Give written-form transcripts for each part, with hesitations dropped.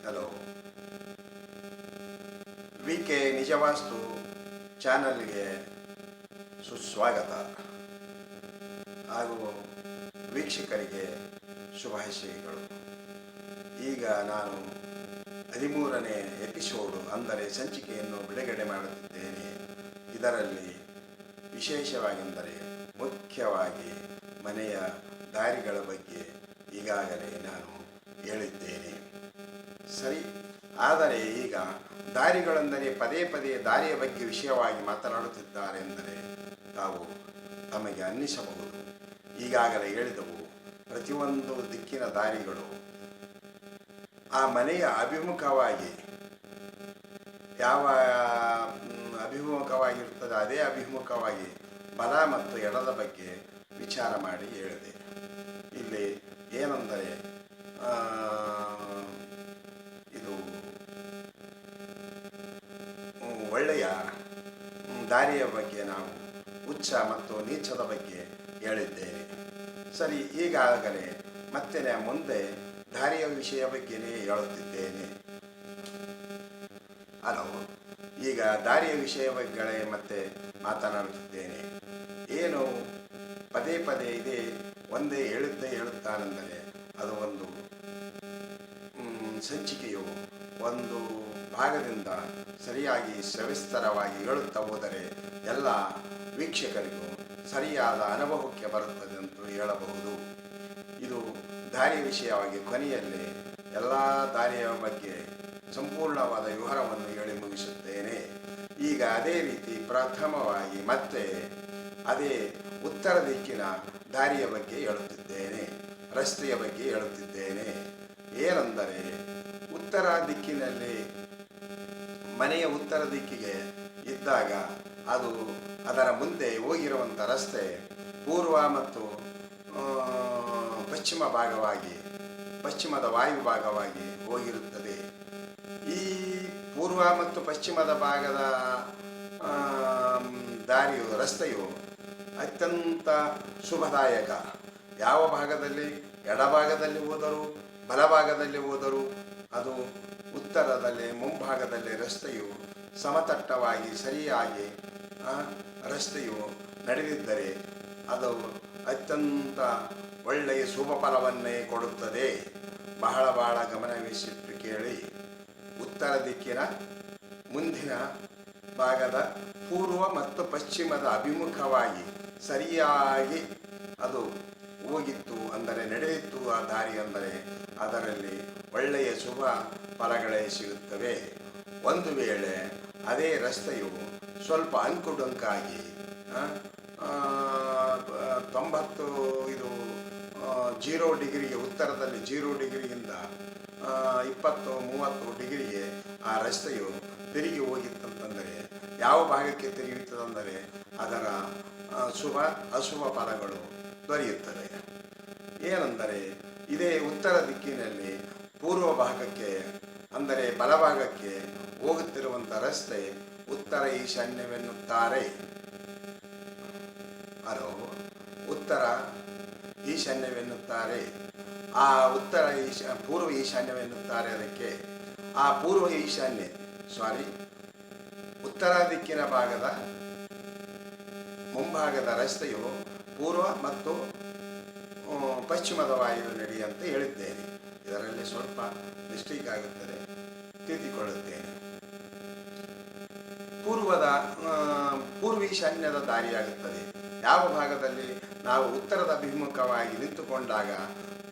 Hello, V K ನಿಜವಾಸ್ತು ಚಾನಲ್ಗೆ ಸುಸ್ವಾಗತ ಹಾಗೂ ವೀಕ್ಷಕರಿಗೆ ಶುಭಾಶಯಗಳು. ಈಗ ನಾನು 13ನೇ ಎಪಿಸೋಡು ಅಂದರೆ ಸಂಚಿಕೆಯನ್ನು ಬಿಡುಗಡೆ ಮಾಡುತ್ತಿದ್ದೇನೆ. ಇದರಲ್ಲಿ ವಿಶೇಷವಾಗೆಂದರೆ ಮುಖ್ಯವಾಗಿ ಮನೆಯ ದಾರಿಗಳ ಬಗ್ಗೆ ಈಗಾಗಲೇ ನಾನು ಹೇಳಿದ್ದೇನೆ. ಸರಿ, ಆದರೆ ಈಗ ದಾರಿಗಳೆಂದರೆ ಪದೇ ಪದೇ ದಾರಿಯ ಬಗ್ಗೆ ವಿಷಯವಾಗಿ ಮಾತನಾಡುತ್ತಿದ್ದಾರೆ ಎಂದರೆ ತಮಗೆ ಅನ್ನಿಸಬಹುದು. ಈಗಾಗಲೇ ಹೇಳಿದವು ಪ್ರತಿಯೊಂದು ದಿಕ್ಕಿನ ದಾರಿಗಳು ಆ ಮನೆಯ ಅಭಿಮುಖವಾಗಿ ಯಾವ ಅಭಿಮುಖವಾಗಿರುತ್ತದೆ ಅದೇ ಅಭಿಮುಖವಾಗಿ ಬಲ ಮತ್ತು ಎಡದ ಬಗ್ಗೆ ವಿಚಾರ ಮಾಡಿ ಹೇಳಿದೆ. ಇಲ್ಲಿ ಏನೆಂದರೆ ಇದು ಒಳ್ಳೆಯ ದಾರಿಯ ಬಗ್ಗೆ ನಾವು ಉಚ್ಚ ಮತ್ತು ನೀಚದ ಬಗ್ಗೆ ಹೇಳಿದ್ದೇನೆ. ಸರಿ, ಈಗಾಗಲೇ ಮತ್ತೆ ಮುಂದೆ ದಾರಿಯ ವಿಷಯ ಬಗ್ಗೆನೇ ಹೇಳುತ್ತಿದ್ದೇನೆ. ಹಲೋ, ಈಗ ದಾರಿಯ ವಿಷಯ ಬಗ್ಗೆ ಮತ್ತೆ ಮಾತನಾಡುತ್ತಿದ್ದೇನೆ. ಏನು ಪದೇ ಪದೇ ಇದೆ ಒಂದೇ ಹೇಳುತ್ತಾನೆಂದರೆ ಅದು ಒಂದು ಸಂಚಿಕೆಯು ಒಂದು ಭಾಗದಿಂದ ಸರಿಯಾಗಿ ಸವಿಸ್ತರವಾಗಿ ಹೇಳುತ್ತಾ ಹೋದರೆ ಎಲ್ಲ ವೀಕ್ಷಕರಿಗೂ ಸರಿಯಾದ ಅನುಭವಕ್ಕೆ ಬರುತ್ತದೆ ಎಂದು ಹೇಳಬಹುದು. ಇದು ದಾರಿಯ ವಿಷಯವಾಗಿ ಕೊನೆಯಲ್ಲಿ ಎಲ್ಲ ದಾರಿಯ ಬಗ್ಗೆ ಸಂಪೂರ್ಣವಾದ ವಿವರವನ್ನು ಹೇಳಿ ಮುಗಿಸುತ್ತೇನೆ. ಈಗ ಅದೇ ರೀತಿ ಪ್ರಥಮವಾಗಿ ಮತ್ತೆ ಅದೇ ಉತ್ತರ ದಿಕ್ಕಿನ ದಾರಿಯ ಬಗ್ಗೆ ಹೇಳುತ್ತಿದ್ದೇನೆ, ರಸ್ತೆಯ ಬಗ್ಗೆ ಹೇಳುತ್ತಿದ್ದೇನೆ. ಏನೆಂದರೆ ಉತ್ತರ ದಿಕ್ಕಿನಲ್ಲಿ ಮನೆಯ ಉತ್ತರ ದಿಕ್ಕಿಗೆ ಇದ್ದಾಗ ಅದರ ಮುಂದೆ ಹೋಗಿರುವಂಥ ರಸ್ತೆ ಪೂರ್ವ ಮತ್ತು ಪಶ್ಚಿಮದ ವಾಯು ಭಾಗವಾಗಿ ಹೋಗಿರುತ್ತದೆ. ಈ ಪೂರ್ವ ಮತ್ತು ಪಶ್ಚಿಮದ ಭಾಗದ ರಸ್ತೆಯು ಅತ್ಯಂತ ಶುಭದಾಯಕ. ಯಾವ ಭಾಗದಲ್ಲಿ ಎಡಭಾಗದಲ್ಲಿ ಹೋದರೂ ಬಲಭಾಗದಲ್ಲಿ ಹೋದರೂ ಅದು ಉತ್ತರದಲ್ಲಿ ಮುಂಭಾಗದಲ್ಲಿ ರಸ್ತೆಯು ಸಮತಟ್ಟವಾಗಿ ಸರಿಯಾಗಿ ರಸ್ತೆಯು ನಡೆದಿದ್ದರೆ ಅದು ಅತ್ಯಂತ ಒಳ್ಳೆಯ ಶುಭ ಫಲವನ್ನೇ ಕೊಡುತ್ತದೆ. ಬಹಳ ಗಮನವಿಟ್ಟು ಕೇಳಿ. ಉತ್ತರ ದಿಕ್ಕಿನ ಮುಂದಿನ ಭಾಗದ ಪೂರ್ವ ಮತ್ತು ಪಶ್ಚಿಮದ ಅಭಿಮುಖವಾಗಿ ಸರಿಯಾಗಿ ಅದು ಹೋಗಿತ್ತು ಅಂದರೆ ನಡೆದಿತ್ತು ಆ ದಾರಿ ಅಂದರೆ ಅದರಲ್ಲಿ ಒಳ್ಳೆಯ ಶುಭ ಫಲಗಳೇ ಸಿಗುತ್ತವೆ. ಒಂದು ವೇಳೆ ಅದೇ ರಸ್ತೆಯು ಸ್ವಲ್ಪ ಅಂಕುಡೊಂಕಾಗಿ 0 ಡಿಗ್ರಿಗೆ ಉತ್ತರದಲ್ಲಿ 0 ಡಿಗ್ರಿಯಿಂದ 20-30 ಡಿಗ್ರಿಗೆ ಆ ರಸ್ತೆಯು ತಿರುಗಿ ಹೋಗಿತ್ತಂತಂದರೆ ಯಾವ ಭಾಗಕ್ಕೆ ತಿರುಗುತ್ತದಂದರೆ ಅದರ ಅಶುಭ ಫಲಗಳು ದೊರೆಯುತ್ತದೆ. ಏನೆಂದರೆ ಇದೇ ಉತ್ತರ ದಿಕ್ಕಿನಲ್ಲಿ ಪೂರ್ವ ಭಾಗಕ್ಕೆ ಅಂದರೆ ಬಲಭಾಗಕ್ಕೆ ಹೋಗುತ್ತಿರುವಂಥ ರಸ್ತೆ ಉತ್ತರ ಈಶಾನ್ಯವೆನ್ನುತ್ತಾರೆ. ಉತ್ತರ ಈಶಾನ್ಯವೆನ್ನುತ್ತಾರೆ. ಆ ಪೂರ್ವ ಈಶಾನ್ಯವೆನ್ನುತ್ತಾರೆ. ಅದಕ್ಕೆ ಆ ಉತ್ತರ ದಿಕ್ಕಿನ ಭಾಗದ ಮುಂಭಾಗದ ರಸ್ತೆಯು ಪೂರ್ವ ಮತ್ತು ಪಶ್ಚಿಮದ ವಾಯು ಅಂತ ಹೇಳಿದ್ದೇನೆ. ಇದರಲ್ಲಿ ಸ್ವಲ್ಪ ಮಿಸ್ಟೇಕ್ ಆಗುತ್ತದೆ, ತಿದ್ದಿಕೊಳ್ಳುತ್ತೇನೆ. ಪೂರ್ವ ಈಶಾನ್ಯದ ದಾರಿಯಾಗುತ್ತದೆ. ಯಾವ ಭಾಗದಲ್ಲಿ ನಾವು ಉತ್ತರದ ಅಭಿಮುಖವಾಗಿ ನಿಂತುಕೊಂಡಾಗ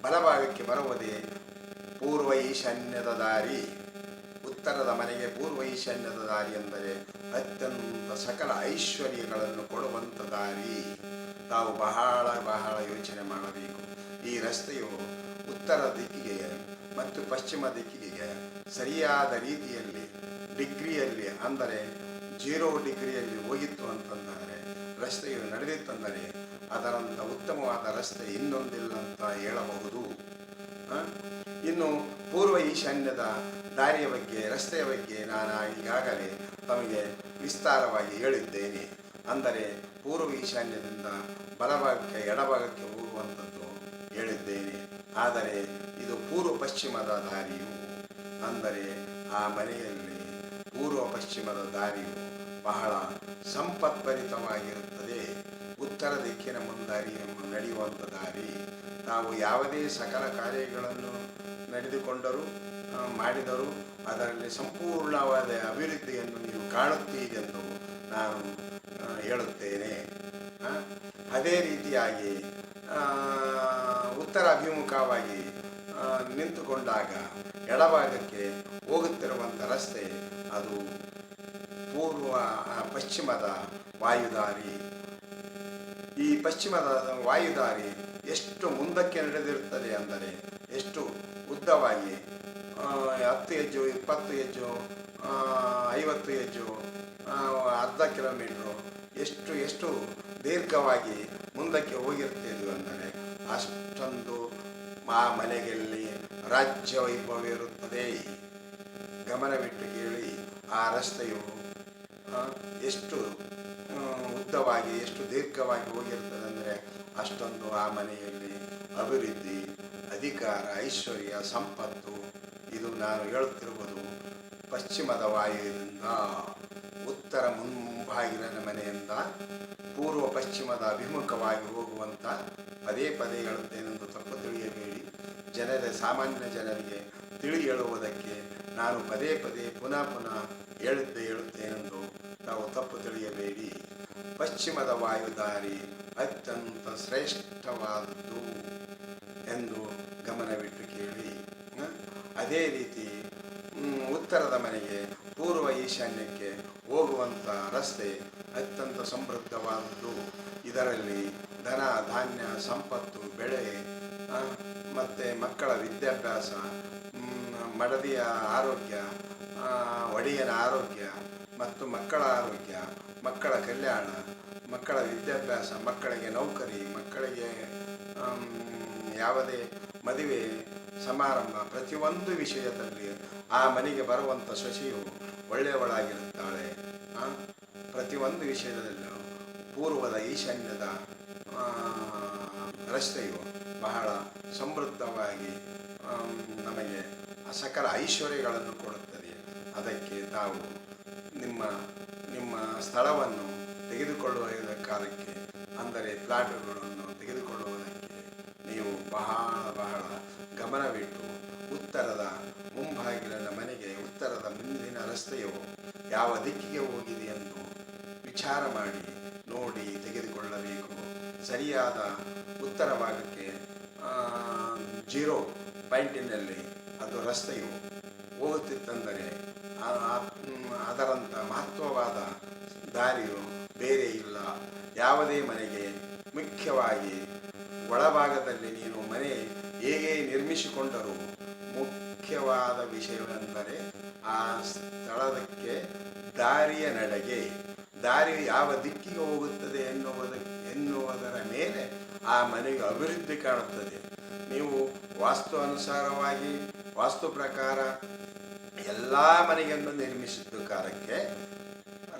ಬಲಭಾಗಕ್ಕೆ ಬರುವುದೇ ಪೂರ್ವ ಈಶಾನ್ಯದ ದಾರಿ. ಉತ್ತರದ ಮನೆಗೆ ಪೂರ್ವ ಈಶಾನ್ಯದ ದಾರಿ ಎಂದರೆ ಅತ್ಯಂತ ಸಕಲ ಐಶ್ವರ್ಯಗಳನ್ನು ಕೊಡುವಂಥ ದಾರಿ. ತಾವು ಬಹಳ ಯೋಚನೆ ಮಾಡಬೇಕು. ಈ ರಸ್ತೆಯು ಉತ್ತರ ದಿಕ್ಕಿಗೆ ಮತ್ತು ಪಶ್ಚಿಮ ದಿಕ್ಕಿಗೆ ಸರಿಯಾದ ರೀತಿಯಲ್ಲಿ ಡಿಗ್ರಿಯಲ್ಲಿ ಅಂದರೆ 0 ಡಿಗ್ರಿಯಲ್ಲಿ ಹೋಗಿತ್ತು ಅಂತಂದರೆ ರಸ್ತೆಯು ನಡೆದಿತ್ತಂದರೆ ಅದರಂಥ ಉತ್ತಮವಾದ ರಸ್ತೆ ಇನ್ನೊಂದಿಲ್ಲ ಅಂತ ಹೇಳಬಹುದು. ಇನ್ನು ಪೂರ್ವ ಈಶಾನ್ಯದ ದಾರಿಯ ಬಗ್ಗೆ ರಸ್ತೆಯ ಬಗ್ಗೆ ನಾನು ಈಗಾಗಲೇ ತಮಗೆ ವಿಸ್ತಾರವಾಗಿ ಹೇಳಿದ್ದೇನೆ. ಅಂದರೆ ಪೂರ್ವ ಈಶಾನ್ಯದಿಂದ ಬಲಭಾಗಕ್ಕೆ ಎಡಭಾಗಕ್ಕೆ ಹೋಗುವಂಥದ್ದು ಹೇಳಿದ್ದೇನೆ. ಆದರೆ ಇದು ಪೂರ್ವ ಪಶ್ಚಿಮದ ದಾರಿಯು. ಅಂದರೆ ಆ ಮನೆಯಲ್ಲಿ ಪೂರ್ವ ಪಶ್ಚಿಮದ ದಾರಿಯು ಬಹಳ ಸಂಪತ್ಭರಿತವಾಗಿರುತ್ತದೆ. ಉತ್ತರ ದಿಕ್ಕಿನ ಮುಂದಾರಿ ನಡೆಯುವಂಥ ದಾರಿ. ನಾವು ಯಾವುದೇ ಸಕಲ ಕಾರ್ಯಗಳನ್ನು ನಡೆದುಕೊಂಡರೂ ಮಾಡಿದರೂ ಅದರಲ್ಲಿ ಸಂಪೂರ್ಣವಾದ ಅಭಿವೃದ್ಧಿಯನ್ನು ನೀವು ಕಾಣುತ್ತೀರೆಂದು ನಾನು ಹೇಳುತ್ತೇನೆ. ಅದೇ ರೀತಿಯಾಗಿ ಉತ್ತರ ಅಭಿಮುಖವಾಗಿ ನಿಂತುಕೊಂಡಾಗ ಎಡಭಾಗಕ್ಕೆ ಹೋಗುತ್ತಿರುವಂಥ ರಸ್ತೆ ಅದು ಪಶ್ಚಿಮದ ವಾಯುದಾರಿ. ಈ ಪಶ್ಚಿಮದ ವಾಯುದಾರಿ ಎಷ್ಟು ಮುಂದಕ್ಕೆ ನಡೆದಿರುತ್ತದೆ ಅಂದರೆ ಎಷ್ಟು ಉದ್ದವಾಗಿ 10 ಹೆಜ್ಜು 20 ಹೆಜ್ಜು 50 ಹೆಜ್ಜು ಅರ್ಧ ಕಿಲೋಮೀಟ್ರು ಎಷ್ಟು ದೀರ್ಘವಾಗಿ ಮುಂದಕ್ಕೆ ಹೋಗಿರ್ತಿದ್ವು ಅಂದರೆ ಅಷ್ಟೊಂದು ಆ ಮನೆಯಲ್ಲಿ ರಾಜ್ಯ ವೈಭವ ಇರುತ್ತದೆ. ಗಮನವಿಟ್ಟು ಕೇಳಿ. ಆ ರಸ್ತೆಯು ಎಷ್ಟು ಉದ್ದವಾಗಿ ಎಷ್ಟು ದೀರ್ಘವಾಗಿ ಹೋಗಿರ್ತದೆ ಅಂದರೆ ಅಷ್ಟೊಂದು ಆ ಮನೆಯಲ್ಲಿ ಅಭಿವೃದ್ಧಿ, ಅಧಿಕಾರ, ಐಶ್ವರ್ಯ, ಸಂಪತ್ತು. ಇದು ನಾನು ಹೇಳುತ್ತಿರುವುದು ಪಶ್ಚಿಮದ ವಾಯುವಿನಿಂದ. ಉತ್ತರ ಮುಂಭಾಗಿಲಿನ ಮನೆಯಿಂದ ಪೂರ್ವ ಪಶ್ಚಿಮದ ಅಭಿಮುಖವಾಗಿ ಹೋಗುವಂಥ ಪದೇ ಪದೇ ಹೇಳುತ್ತೇನೆಂದು ತಪ್ಪು ತಿಳಿಯಬೇಡಿ. ಸಾಮಾನ್ಯ ಜನರಿಗೆ ತಿಳಿ ಹೇಳುವುದಕ್ಕೆ ನಾನು ಪದೇ ಪದೇ ಪುನಃ ಹೇಳುತ್ತೇನೆಂದು ತಾವು ತಪ್ಪು ತಿಳಿಯಬೇಡಿ. ಪಶ್ಚಿಮದ ವಾಯುದಾರಿ ಅತ್ಯಂತ ಶ್ರೇಷ್ಠವಾದದ್ದು ಎಂದು ಗಮನವಿಟ್ಟು ಕೇಳಿ. ಅದೇ ರೀತಿ ಉತ್ತರದ ಮನೆಗೆ ಪೂರ್ವ ಈಶಾನ್ಯಕ್ಕೆ ಹೋಗುವಂಥ ರಸ್ತೆ ಅತ್ಯಂತ ಸಮೃದ್ಧವಾದದ್ದು. ಇದರಲ್ಲಿ ಧನ, ಧಾನ್ಯ, ಸಂಪತ್ತು, ಬೆಳೆ ಮತ್ತು ಮಕ್ಕಳ ವಿದ್ಯಾಭ್ಯಾಸ, ಮಡದಿಯ ಆರೋಗ್ಯ, ಒಡೆಯನ ಆರೋಗ್ಯ ಮತ್ತು ಮಕ್ಕಳ ಆರೋಗ್ಯ, ಮಕ್ಕಳ ಕಲ್ಯಾಣ, ಮಕ್ಕಳ ವಿದ್ಯಾಭ್ಯಾಸ, ಮಕ್ಕಳಿಗೆ ನೌಕರಿ, ಮಕ್ಕಳಿಗೆ ಯಾವುದೇ ಮದುವೆ ಸಮಾರಂಭ, ಪ್ರತಿಯೊಂದು ವಿಷಯದಲ್ಲಿ ಆ ಮನೆಗೆ ಬರುವಂಥ ಸೊಸೆಯು ಒಳ್ಳೆಯವಳಾಗಿರುತ್ತಾಳೆ. ಪ್ರತಿಯೊಂದು ವಿಷಯದಲ್ಲೂ ಪೂರ್ವದ ಈಶಾನ್ಯದ ರಸ್ತೆಯು ಬಹಳ ಸಮೃದ್ಧವಾಗಿ ನಮಗೆ ಸಕಲ ಐಶ್ವರ್ಯಗಳನ್ನು ಕೊಡುತ್ತದೆ. ಅದಕ್ಕೆ ತಾವು ನಿಮ್ಮ ಸ್ಥಳವನ್ನು ತೆಗೆದುಕೊಳ್ಳುವ ಕಾಲಕ್ಕೆ, ಅಂದರೆ ಪ್ಲಾಟ್ಗಳನ್ನು ತೆಗೆದುಕೊಳ್ಳುವುದಕ್ಕೆ ನೀವು ಬಹಳ ಗಮನವಿಟ್ಟು ಉತ್ತರದ ಮುಂಭಾಗಿಲಿನ ಮನೆಗೆ ಉತ್ತರದ ಮುಂದಿನ ರಸ್ತೆಯು ಯಾವ ದಿಕ್ಕಿಗೆ ಹೋಗಿದೆ ಎಂದು ವಿಚಾರ ಮಾಡಿ ನೋಡಿ ತೆಗೆದುಕೊಳ್ಳಬೇಕು. ಸರಿಯಾದ ಉತ್ತರ ಭಾಗಕ್ಕೆ 0 ಪಾಯಿಂಟಿನಲ್ಲಿ ಅದು ರಸ್ತೆಯು ಹೋಗುತ್ತಿತ್ತಂದರೆ ಅದರಂಥ ಮಹತ್ವವಾದ ದಾರಿಯು ಬೇರೆ ಇಲ್ಲ. ಯಾವುದೇ ಮನೆಗೆ ಮುಖ್ಯವಾಗಿ ಒಳಭಾಗದಲ್ಲಿ ನೀನು ಮನೆ ಹೇಗೆ ನಿರ್ಮಿಸಿಕೊಂಡರೂ ಮುಖ್ಯವಾದ ವಿಷಯವೆಂದರೆ ಆ ಸ್ಥಳಕ್ಕೆ ದಾರಿಯ ನಡೆಗೆ. ದಾರಿಯು ಯಾವ ದಿಕ್ಕಿಗೆ ಹೋಗುತ್ತದೆ ಎನ್ನುವುದರ ಮೇಲೆ ಆ ಮನೆಗೆ ಅಭಿವೃದ್ಧಿ ಕಾಣುತ್ತದೆ. ನೀವು ವಾಸ್ತು ಅನುಸಾರವಾಗಿ ವಾಸ್ತು ಪ್ರಕಾರ ಎಲ್ಲ ಮನೆಯನ್ನು ನಿರ್ಮಿಸಿದ ಕಾಲಕ್ಕೆ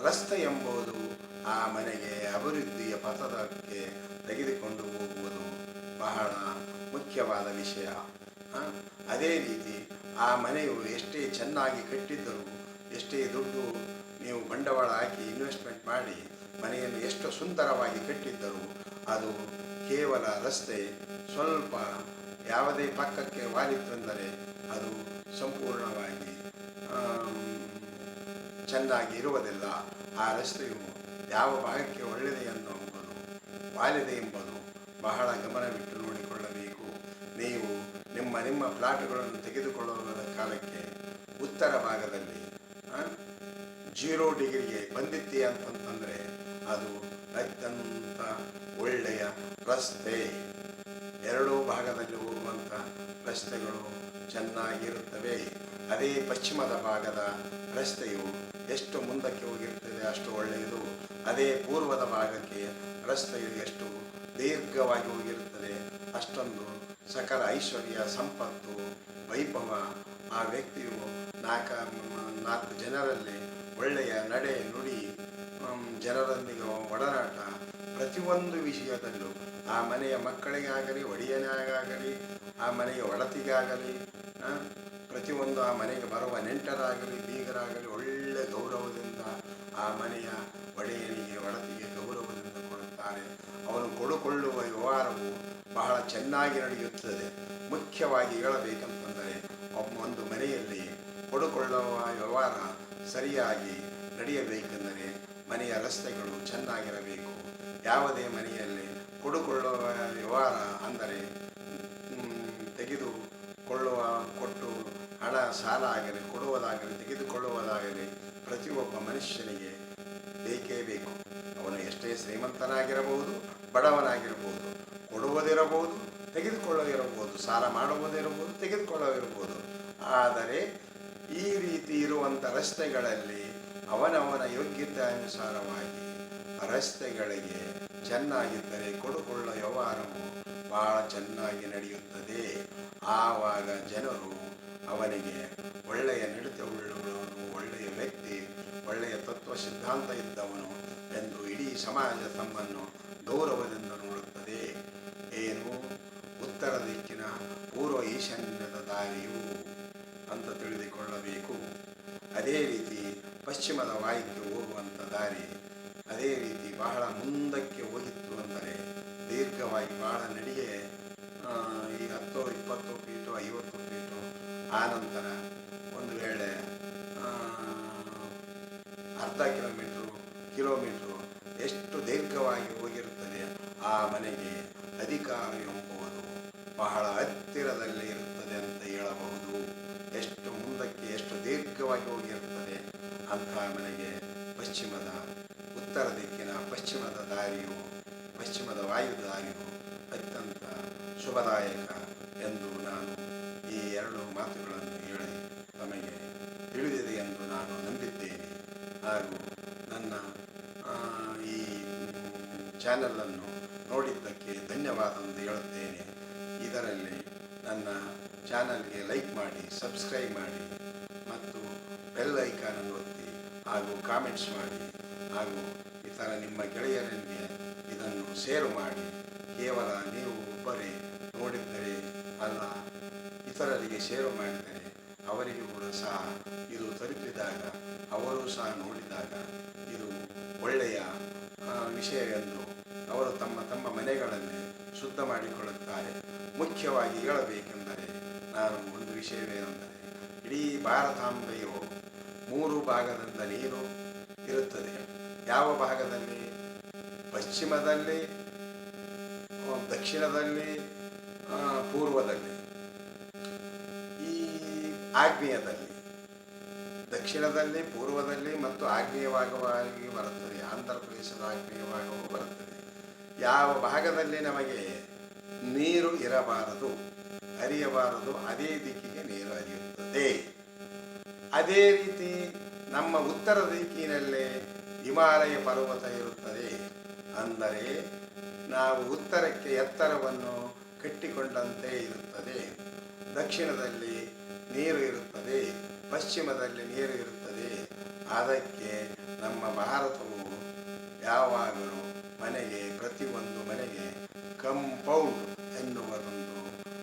ರಸ್ತೆ ಎಂಬುದು ಆ ಮನೆಗೆ ಅಭಿವೃದ್ಧಿಯ ಪಥದಕ್ಕೆ ತೆಗೆದುಕೊಂಡು ಹೋಗುವುದು ಬಹಳ ಮುಖ್ಯವಾದ ವಿಷಯ. ಅದೇ ರೀತಿ ಆ ಮನೆಯು ಎಷ್ಟೇ ಚೆನ್ನಾಗಿ ಕಟ್ಟಿದ್ದರೂ, ಎಷ್ಟೇ ದುಡ್ಡು ನೀವು ಬಂಡವಾಳ ಹಾಕಿ ಇನ್ವೆಸ್ಟ್ಮೆಂಟ್ ಮಾಡಿ ಮನೆಯನ್ನು ಎಷ್ಟು ಸುಂದರವಾಗಿ ಕಟ್ಟಿದ್ದರೂ ಅದು ಕೇವಲ ರಸ್ತೆ ಸ್ವಲ್ಪ ಯಾವುದೇ ಪಕ್ಕಕ್ಕೆ ವಾಲಿತೆಂದರೆ ಅದು ಸಂಪೂರ್ಣವಾಗಿ ಚೆನ್ನಾಗಿ ಇರುವುದಿಲ್ಲ. ಆ ರಸ್ತೆಯು ಯಾವ ಭಾಗಕ್ಕೆ ಒಳ್ಳೆಯದೆ ಎಂಬುದು ವಾಲಿದೆ ಎಂಬುದು ಬಹಳ ಗಮನವಿಟ್ಟು ನೋಡಿಕೊಳ್ಳಬೇಕು. ನೀವು ನಿಮ್ಮ ಪ್ಲಾಟ್ಗಳನ್ನು ತೆಗೆದುಕೊಳ್ಳುವ ಕಾಲಕ್ಕೆ ಉತ್ತರ ಭಾಗದಲ್ಲಿ 0 ಡಿಗ್ರಿಗೆ ಬಂದಿತ್ತೆ ಅಂತಂದರೆ ಅದು ಅತ್ಯಂತ ಒಳ್ಳೆಯ ರಸ್ತೆ. ಎರಡೂ ಭಾಗದಲ್ಲಿ ಹೋಗುವಂಥ ರಸ್ತೆಗಳು ಚೆನ್ನಾಗಿರುತ್ತವೆ. ಅದೇ ಪಶ್ಚಿಮದ ಭಾಗದ ರಸ್ತೆಯು ಎಷ್ಟು ಮುಂದಕ್ಕೆ ಹೋಗಿರುತ್ತದೆ ಅಷ್ಟು ಒಳ್ಳೆಯದು. ಅದೇ ಪೂರ್ವದ ಭಾಗಕ್ಕೆ ರಸ್ತೆಯು ಎಷ್ಟು ದೀರ್ಘವಾಗಿ ಹೋಗಿರುತ್ತದೆ ಅಷ್ಟೊಂದು ಸಕಲ ಐಶ್ವರ್ಯ, ಸಂಪತ್ತು, ವೈಭವ. ಆ ವ್ಯಕ್ತಿಯು ನಾಲ್ಕು ಜನರಲ್ಲಿ ಒಳ್ಳೆಯ ನಡೆ ನುಡಿ, ಜನರೊಂದಿಗೆ ಒಡನಾಟ, ಪ್ರತಿಯೊಂದು ವಿಷಯದಲ್ಲೂ ಆ ಮನೆಯ ಮಕ್ಕಳಿಗಾಗಲಿ ಒಡೆಯನಾಗಲಿ ಆ ಮನೆಗೆ ಒಡತಿಗಾಗಲಿ ಪ್ರತಿಯೊಂದು ಆ ಮನೆಗೆ ಬರುವ ನೆಂಟರಾಗಲಿ ಬೀಗರಾಗಲಿ ಒಳ್ಳೆ ಗೌರವದಿಂದ ಆ ಮನೆಯ ಒಡೆಯನಿಗೆ ಒಡತಿಗೆ ಗೌರವದಿಂದ ಕೊಡುತ್ತಾರೆ. ಅವನು ಕೊಡುಕೊಳ್ಳುವ ವ್ಯವಹಾರವು ಬಹಳ ಚೆನ್ನಾಗಿ ನಡೆಯುತ್ತದೆ. ಮುಖ್ಯವಾಗಿ ಹೇಳಬೇಕಂತಂದರೆ ಒಂದು ಮನೆಯಲ್ಲಿ ಕೊಡುಕೊಳ್ಳುವ ವ್ಯವಹಾರ ಸರಿಯಾಗಿ ನಡೆಯಬೇಕೆಂದರೆ ಮನೆಯ ರಸ್ತೆಗಳು ಚೆನ್ನಾಗಿರಬೇಕು. ಯಾವುದೇ ಮನೆಯಲ್ಲಿ ಕೊಡುಕೊಳ್ಳುವ ವ್ಯವಹಾರ ಅಂದರೆ ಕೊಟ್ಟು ಹಣ ಸಾಲ ಆಗಲಿ ಕೊಡುವುದಾಗಲಿ ತೆಗೆದುಕೊಳ್ಳುವುದಾಗಲಿ ಪ್ರತಿಯೊಬ್ಬ ಮನುಷ್ಯನಿಗೆ ಬೇಕೇ ಬೇಕು. ಅವನು ಎಷ್ಟೇ ಶ್ರೀಮಂತನಾಗಿರಬಹುದು, ಬಡವನಾಗಿರಬಹುದು, ಕೊಡುವುದಿರಬಹುದು, ತೆಗೆದುಕೊಳ್ಳೋದಿರಬಹುದು, ಸಾಲ ಮಾಡುವುದಿರಬಹುದು, ತೆಗೆದುಕೊಳ್ಳೋದಿರಬಹುದು. ಆದರೆ ಈ ರೀತಿ ಇರುವಂಥ ರಸ್ತೆಗಳಲ್ಲಿ ಅವನವನ ಯೋಗ್ಯತೆ ಅನುಸಾರವಾಗಿ ರಸ್ತೆಗಳಿಗೆ ಚೆನ್ನಾಗಿದ್ದರೆ ಕೊಡುಕೊಳ್ಳುವ ವ್ಯವಹಾರವು ಬಹಳ ಚೆನ್ನಾಗಿ ನಡೆಯುತ್ತದೆ. ಆವಾಗ ಜನರು ಅವನಿಗೆ ಒಳ್ಳೆಯ ನಡತೆ ಉಳ್ಳವನು, ಒಳ್ಳೆಯ ವ್ಯಕ್ತಿ, ಒಳ್ಳೆಯ ತತ್ವ ಸಿದ್ಧಾಂತ ಇದ್ದವನು ಎಂದು ಇಡೀ ಸಮಾಜ ತಮ್ಮನ್ನು ಗೌರವದಿಂದ ನೋಡುತ್ತದೆ. ಏನು ಉತ್ತರ ದಿಕ್ಕಿನ ಪೂರ್ವ ಈಶಾನ್ಯದ ದಾರಿಯು ಅಂತ ತಿಳಿದುಕೊಳ್ಳಬೇಕು. ಅದೇ ರೀತಿ ಪಶ್ಚಿಮದ ವಾಯುಕ್ಕೆ ಹೋಗುವಂಥ ದಾರಿ ಅದೇ ರೀತಿ ಬಹಳ ಮುಂದಕ್ಕೆ ಹೋಗಿತ್ತು ಅಂದರೆ ದೀರ್ಘವಾಗಿ ಬಹಳ ನಡಿಗೆ ಈ 10, 20 ಫೀಟು 50 ಫೀಟು ಆನಂತರ ಒಂದು ವೇಳೆ ಅರ್ಧ ಕಿಲೋಮೀಟ್ರು ಎಷ್ಟು ದೀರ್ಘವಾಗಿ ಹೋಗಿರುತ್ತದೆ ಆ ಮನೆಗೆ ಅಧಿಕಾರ ಎಂಬುದು ಬಹಳ ಹತ್ತಿರದಲ್ಲಿ ಇರುತ್ತದೆ ಅಂತ ಹೇಳಬಹುದು. ಎಷ್ಟು ಮುಂದಕ್ಕೆ ಎಷ್ಟು ದೀರ್ಘವಾಗಿ ಹೋಗಿರುತ್ತದೆ ಅಂತಹ ಮನೆಗೆ ಉತ್ತರ ದಿಕ್ಕಿನ ಪಶ್ಚಿಮದ ವಾಯು ದಾರಿಯು ಅತ್ಯಂತ ಶುಭದಾಯಕ ಎಂದು ನಾನು ಈ 2 ಮಾತುಗಳನ್ನು ಹೇಳಿ ತಮಗೆ ತಿಳಿದಿದೆ ಎಂದು ನಾನು ನಂಬಿದ್ದೇನೆ. ಹಾಗೂ ನನ್ನ ಈ ಚಾನಲನ್ನು ನೋಡಿದ್ದಕ್ಕೆ ಧನ್ಯವಾದ ಎಂದು ಹೇಳುತ್ತೇನೆ. ಇದರಲ್ಲಿ ನನ್ನ ಚಾನಲ್ಗೆ ಲೈಕ್ ಮಾಡಿ, ಸಬ್ಸ್ಕ್ರೈಬ್ ಮಾಡಿ ಮತ್ತು ಬೆಲ್ ಐಕಾನನ್ನು ಒತ್ತಿ ಹಾಗೂ ಕಾಮೆಂಟ್ಸ್ ಮಾಡಿ ಹಾಗೂ ಇತರ ನಿಮ್ಮ ಗೆಳೆಯರಿಗೆ ಇದನ್ನು ಶೇರ್ ಮಾಡಿ. ಕೇವಲ ನೀವು ಒಬ್ಬರೇ ನೋಡಿದ್ದರೆ ಅಲ್ಲ, ಇತರರಿಗೆ ಶೇರ್ ಮಾಡಿದರೆ ಅವರಿಗೂ ಕೂಡ ಸಹ ಇದು ತಲುಪಿದಾಗ ಅವರು ಸಹ ನೋಡಿದಾಗ ಇದು ಒಳ್ಳೆಯ ವಿಷಯವೆಂದು ಅವರು ತಮ್ಮ ಮನೆಗಳಲ್ಲಿ ಶುದ್ಧ ಮಾಡಿಕೊಳ್ಳುತ್ತಾರೆ. ಮುಖ್ಯವಾಗಿ ಹೇಳಬೇಕೆಂದರೆ ನಾನು ಒಂದು ವಿಷಯವೇನೆಂದರೆ ಇಡೀ ಭಾರತಾಂಬೆಯು 3 ಭಾಗದಿಂದ ನೀರು ಇರುತ್ತದೆ. ಯಾವ ಭಾಗದಲ್ಲಿ? ಪಶ್ಚಿಮದಲ್ಲಿ, ದಕ್ಷಿಣದಲ್ಲಿ, ಪೂರ್ವದಲ್ಲಿ, ಈ ಆಗ್ನೇಯದಲ್ಲಿ. ದಕ್ಷಿಣದಲ್ಲಿ, ಪೂರ್ವದಲ್ಲಿ ಮತ್ತು ಆಗ್ನೇಯ ಭಾಗವಾಗಿ ಬರುತ್ತದೆ. ಆಂಧ್ರ ಪ್ರದೇಶದ ಆಗ್ನೇಯ ಭಾಗವು ಬರುತ್ತದೆ. ಯಾವ ಭಾಗದಲ್ಲಿ ನಮಗೆ ನೀರು ಇರಬಾರದು, ಹರಿಯಬಾರದು, ಅದೇ ದಿಕ್ಕಿಗೆ ನೀರು ಹರಿಯುತ್ತದೆ. ಅದೇ ರೀತಿ ನಮ್ಮ ಉತ್ತರ ದಿಕ್ಕಿನಲ್ಲೇ ಹಿಮಾಲಯ ಪರ್ವತ ಇರುತ್ತದೆ. ಅಂದರೆ ನಾವು ಉತ್ತರಕ್ಕೆ ಎತ್ತರವನ್ನು ಕಟ್ಟಿಕೊಂಡಂತೆ ಇರುತ್ತದೆ. ದಕ್ಷಿಣದಲ್ಲಿ ನೀರು ಇರುತ್ತದೆ, ಪಶ್ಚಿಮದಲ್ಲಿ ನೀರು ಇರುತ್ತದೆ. ಅದಕ್ಕೆ ನಮ್ಮ ಭಾರತವು ಯಾವಾಗಲೂ ಪ್ರತಿಯೊಂದು ಮನೆಗೆ ಕಂಪೌಂಡ್ ಎನ್ನುವುದೊಂದು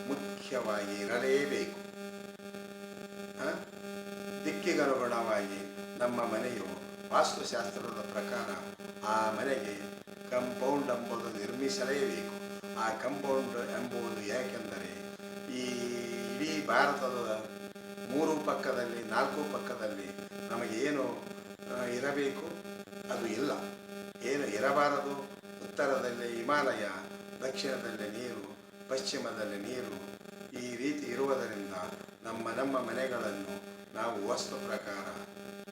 ಮುಖ್ಯವಾಗಿ ಇರಲೇಬೇಕು. ದಿಕ್ಕಿಗನುಗುಣವಾಗಿ ನಮ್ಮ ಮನೆಯು ವಾಸ್ತುಶಾಸ್ತ್ರದ ಪ್ರಕಾರ ಆ ಮನೆಗೆ ಕಂಪೌಂಡ್ ಎಂಬುದು ನಿರ್ಮಿಸಲೇಬೇಕು. ಆ ಕಂಪೌಂಡ್ ಎಂಬುದು ಏಕೆಂದರೆ ಈ ಇಡೀ ಭಾರತದ 3 ಪಕ್ಕದಲ್ಲಿ 4 ಪಕ್ಕದಲ್ಲಿ ನಮಗೇನು ಇರಬೇಕು ಅದು ಇಲ್ಲ. ಏನು ಇರಬಾರದು? ಉತ್ತರದಲ್ಲಿ ಹಿಮಾಲಯ, ದಕ್ಷಿಣದಲ್ಲಿ ನೀರು, ಪಶ್ಚಿಮದಲ್ಲಿ ನೀರು. ಈ ರೀತಿ ಇರುವುದರಿಂದ ನಮ್ಮ ಮನೆಗಳನ್ನು ನಾವು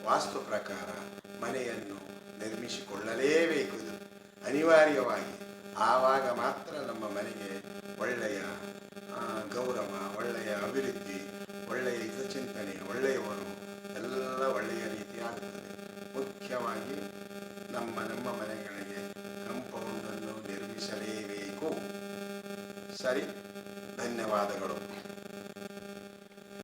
ವಾಸ್ತು ಪ್ರಕಾರ ಮನೆಯನ್ನು ನಿರ್ಮಿಸಿಕೊಳ್ಳಲೇಬೇಕು. ಇದು ಅನಿವಾರ್ಯವಾಗಿ. ಆವಾಗ ಮಾತ್ರ ನಮ್ಮ ಮನೆಗೆ ಒಳ್ಳೆಯ ಗೌರವ, ಒಳ್ಳೆಯ ಅಭಿವೃದ್ಧಿ, ಒಳ್ಳೆಯ ಹಿತಚಿಂತನೆ, ಒಳ್ಳೆಯವರು ಎಲ್ಲ ಒಳ್ಳೆಯ ರೀತಿ ಆಗುತ್ತದೆ. ಮುಖ್ಯವಾಗಿ ನಮ್ಮ ಮನೆಗಳಿಗೆ ಕಂಪೌಂಡನ್ನು ನಿರ್ಮಿಸಲೇಬೇಕು. ಸರಿ, ಧನ್ಯವಾದಗಳು.